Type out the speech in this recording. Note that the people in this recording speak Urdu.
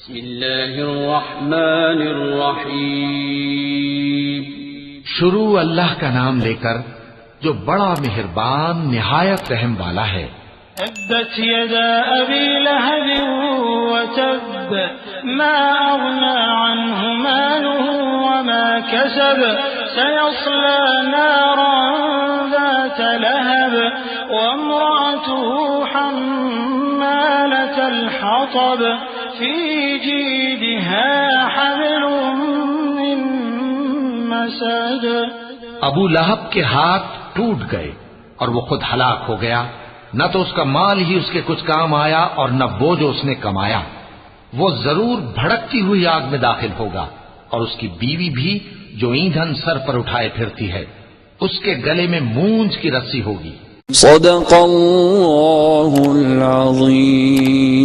بسم اللہ الرحمن الرحیم. شروع اللہ کا نام لے کر جو بڑا مہربان نہایت رحم والا ہے. تبت يدا أبي لهب وتب ما أغنى عنه ماله وما كسب سيصلى نارا ذات لهب وامرأته حمالة الحطب في جيدها حبل من مسد. ابو لہب کے ہاتھ ٹوٹ گئے اور وہ خود ہلاک ہو گیا. نہ تو اس کا مال ہی اس کے کچھ کام آیا اور نہ وہ جو اس نے کمایا. وہ ضرور بھڑکتی ہوئی آگ میں داخل ہوگا اور اس کی بیوی بھی جو ایندھن سر پر اٹھائے پھرتی ہے اس کے گلے میں مونج کی رسی ہوگی. صدق اللہ العظیم.